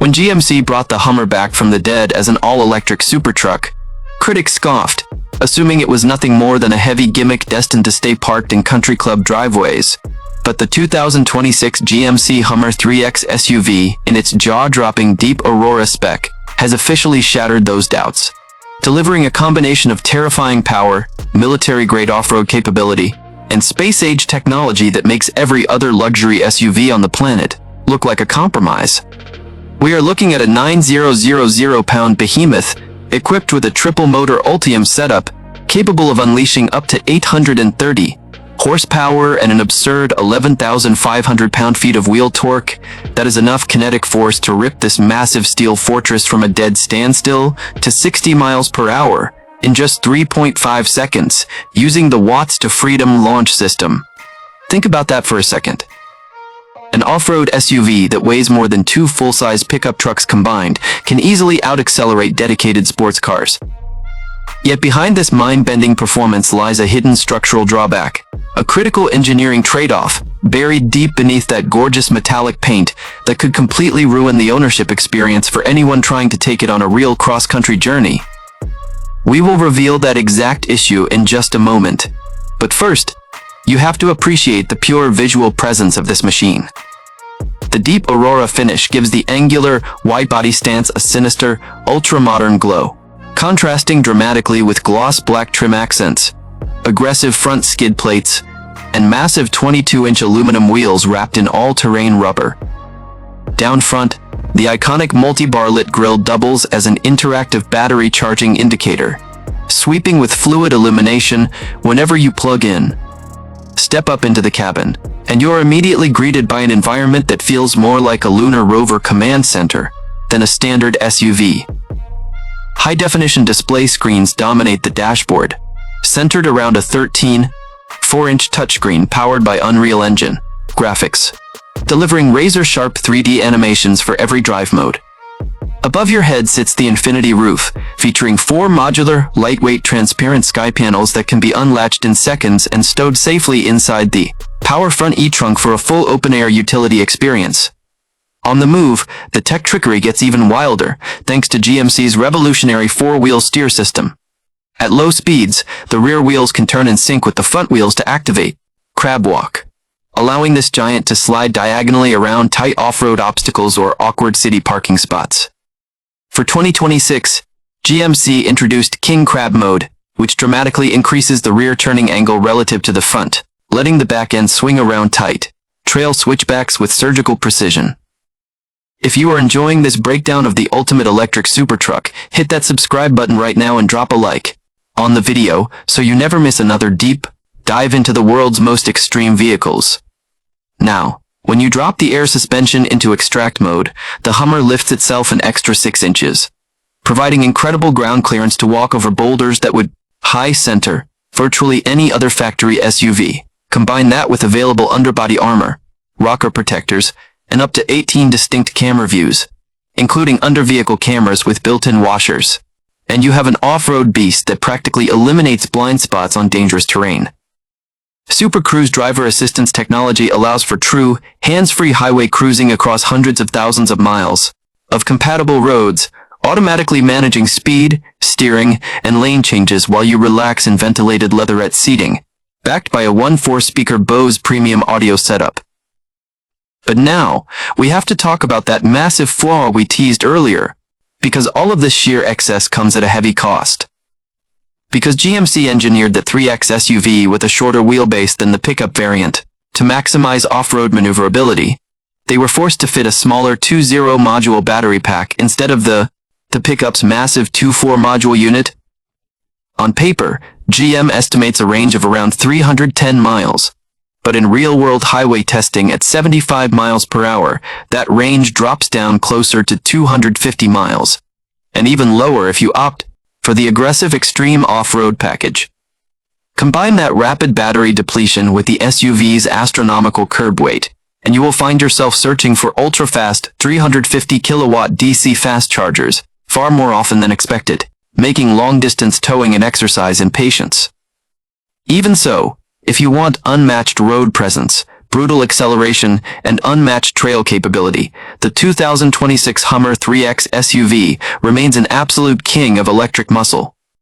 When GMC brought the Hummer back from the dead as an all-electric super truck, critics scoffed, assuming it was nothing more than a heavy gimmick destined to stay parked in country club driveways. But the 2026 GMC Hummer 3X SUV, in its jaw-dropping Deep Aurora spec, has officially shattered those doubts, delivering a combination of terrifying power, military-grade off-road capability, and space-age technology that makes every other luxury SUV on the planet look like a compromise. We are looking at a 9,000-pound behemoth equipped with a triple-motor Ultium setup capable of unleashing up to 830 horsepower and an absurd 11,500 pound-feet of wheel torque. That is enough kinetic force to rip this massive steel fortress from a dead standstill to 60 miles per hour in just 3.5 seconds, using the Watts to Freedom launch system. Think about that for a second. An off-road SUV that weighs more than 2 full-size pickup trucks combined can easily out-accelerate dedicated sports cars. Yet behind this mind-bending performance lies a hidden structural drawback, a critical engineering trade-off buried deep beneath that gorgeous metallic paint that could completely ruin the ownership experience for anyone trying to take it on a real cross-country journey. We will reveal that exact issue in just a moment. But first, you have to appreciate the pure visual presence of this machine. The Deep Aurora finish gives the angular, wide-body stance a sinister, ultra-modern glow, contrasting dramatically with gloss black trim accents, aggressive front skid plates, and massive 22-inch aluminum wheels wrapped in all-terrain rubber. Down front, the iconic multi-bar lit grille doubles as an interactive battery charging indicator, sweeping with fluid illumination whenever you plug in. Step up into the cabin, and you're immediately greeted by an environment that feels more like a lunar rover command center than a standard SUV. High-definition display screens dominate the dashboard, centered around a 13.4-inch touchscreen powered by Unreal Engine graphics, delivering razor-sharp 3D animations for every drive mode. Above your head sits the Infinity Roof, featuring 4 modular, lightweight, transparent sky panels that can be unlatched in seconds and stowed safely inside the power front e-trunk for a full open-air utility experience. On the move, the tech trickery gets even wilder, thanks to GMC's revolutionary 4-wheel steer system. At low speeds, the rear wheels can turn in sync with the front wheels to activate crab walk, allowing this giant to slide diagonally around tight off-road obstacles or awkward city parking spots. For 2026, GMC introduced King Crab Mode, which dramatically increases the rear turning angle relative to the front, letting the back end swing around tight trail switchbacks with surgical precision. If you are enjoying this breakdown of the ultimate electric super truck, hit that subscribe button right now and drop a like on the video so you never miss another deep dive into the world's most extreme vehicles. Now, when you drop the air suspension into extract mode, the Hummer lifts itself an extra 6 inches, providing incredible ground clearance to walk over boulders that would high center virtually any other factory SUV. Combine that with available underbody armor, rocker protectors, and up to 18 distinct camera views, including under-vehicle cameras with built-in washers, and you have an off-road beast that practically eliminates blind spots on dangerous terrain. Super Cruise driver assistance technology allows for true, hands-free highway cruising across hundreds of thousands of miles of compatible roads, automatically managing speed, steering, and lane changes while you relax in ventilated leatherette seating, backed by a 1.4-speaker Bose premium audio setup. But now, we have to talk about that massive flaw we teased earlier, because all of this sheer excess comes at a heavy cost. Because GMC engineered the 3X SUV with a shorter wheelbase than the pickup variant, to maximize off-road maneuverability, they were forced to fit a smaller 2.0 module battery pack instead of the pickup's massive 2.4 module unit. On paper, GM estimates a range of around 310 miles, but in real-world highway testing at 75 miles per hour, that range drops down closer to 250 miles, and even lower if you opt for the aggressive extreme off-road package. Combine that rapid battery depletion with the SUV's astronomical curb weight, and you will find yourself searching for ultra-fast 350 kilowatt DC fast chargers far more often than expected, making long-distance towing an exercise in patience. Even so, if you want unmatched road presence, brutal acceleration, and unmatched trail capability, the 2026 Hummer 3X SUV remains an absolute king of electric muscle.